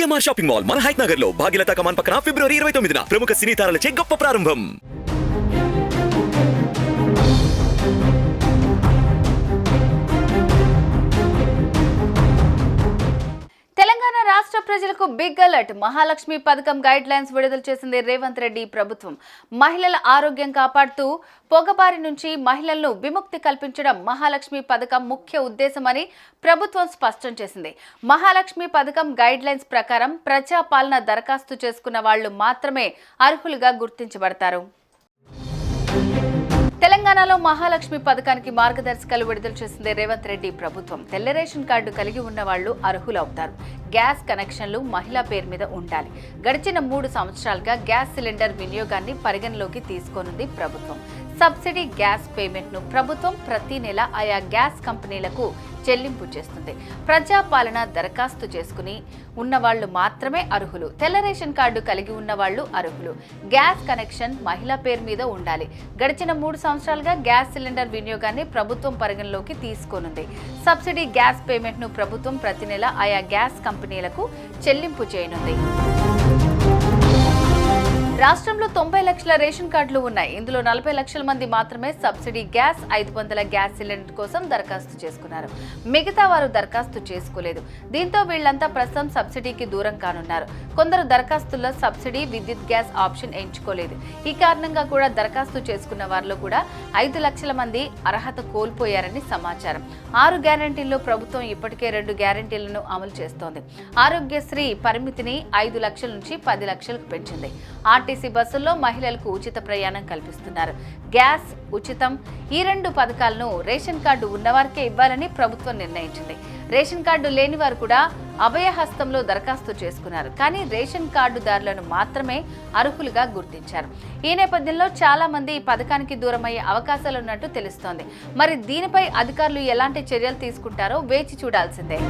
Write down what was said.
CMR shopping mall మన height Nagar లో భాగ్యలతా కమాన్ పక్కన ఫిబ్రవరి 29న ప్రముఖ సినీ తారలచే గొప్ప ప్రారంభం. తెలంగాణ రాష్ట్ర ప్రజలకు బిగ్ అలర్ట్. మహాలక్ష్మి పథకం గైడ్ లైన్స్ విడుదల చేసింది రేవంత్ రెడ్డి ప్రభుత్వం. మహిళల ఆరోగ్యం కాపాడుతూ పొగబారి నుంచి మహిళలను విముక్తి కల్పించడం మహాలక్ష్మి పథకం ముఖ్య ఉద్దేశమని ప్రభుత్వం స్పష్టం చేసింది. మహాలక్ష్మి పథకం గైడ్ లైన్స్ ప్రకారం ప్రజాపాలన దరఖాస్తు చేసుకున్న వాళ్లు మాత్రమే అర్హులుగా గుర్తించబడతారు. తెలంగాణలో మహాలక్ష్మి పథకానికి మార్గదర్శకాలు విడుదల చేసింది రేవంత్ రెడ్డి ప్రభుత్వం. తెల్ల రేషన్ కార్డు కలిగి ఉన్న వాళ్లు అర్హులవుతారు. గ్యాస్ కనెక్షన్లు మహిళా పేరు మీద ఉండాలి. గడిచిన 3 సంవత్సరాలుగా గ్యాస్ సిలిండర్ వినియోగాన్ని పరిగణలోకి తీసుకోనుంది ప్రభుత్వం. సబ్సిడీ గ్యాస్ పేమెంట్ ను ప్రభుత్వం ప్రతి నెల ఆయా గ్యాస్ కంపెనీలకు చెల్లింపు చేస్తుంది. ప్రజాపాలన దరఖాస్తు చేసుకుని ఉన్నవాళ్లు మాత్రమే అర్హులు. తెల్ల రేషన్ కార్డు కలిగి ఉన్న వాళ్లు అర్హులు. గ్యాస్ కనెక్షన్ మహిళా పేరు మీద ఉండాలి. గడిచిన 3 సంవత్సరాలుగా గ్యాస్ సిలిండర్ వినియోగాన్ని ప్రభుత్వం పరిగణలోకి తీసుకోనుంది. సబ్సిడీ గ్యాస్ పేమెంట్ ను ప్రభుత్వం ప్రతి నెల ఆయా గ్యాస్ కంపెనీలకు చెల్లింపు చేయనుంది. రాష్ట్రంలో 90 లక్షల రేషన్ కార్డులు ఉన్నాయి. ఇందులో 40 లక్షల మంది మాత్రమే సబ్సిడీ గ్యాస్ 500 గ్యాస్ సిలిండర్ కోసం దరఖాస్తు చేసుకున్నారు. మిగతా వారు దరఖాస్తు చేసుకోలేదు. దీంతో వీళ్లంతా ప్రస్తుతం సబ్సిడీకి దూరం కానున్నారు. కొందరు దరఖాస్తుల్లో సబ్సిడీ విద్యుత్ గ్యాస్ ఆప్షన్ ఎంచుకోలేదు. ఈ కారణంగా కూడా దరఖాస్తు చేసుకున్న వారిలో కూడా 5 లక్షల మంది అర్హత కోల్పోయారని సమాచారం. 6 గ్యారంటీల్లో ప్రభుత్వం ఇప్పటికే 2 గ్యారంటీలను అమలు చేస్తోంది. ఆరోగ్యశ్రీ పరిమితిని 5 లక్షల నుంచి 10 లక్షలకు పెంచింది. ఆర్టీసీ బస్సుల్లో మహిళలకు ఉచిత ప్రయాణం కల్పిస్తున్నారు. గ్యాస్ ఉచితం ఈ 2 పథకాలను రేషన్ కార్డు ఉన్నవారికే ఇవ్వాలని ప్రభుత్వం నిర్ణయించింది. రేషన్ కార్డు లేని వారు కూడా అభయహస్తంలో దరఖాస్తు చేసుకున్నారు. కానీ రేషన్ కార్డుదారులను మాత్రమే అర్హులుగా గుర్తించారు. ఈ నేపథ్యంలో చాలా మంది ఈ పథకానికి దూరమయ్యే అవకాశాలున్నట్టు తెలుస్తోంది. మరి దీనిపై అధికారులు ఎలాంటి చర్యలు తీసుకుంటారో వేచి చూడాల్సిందే.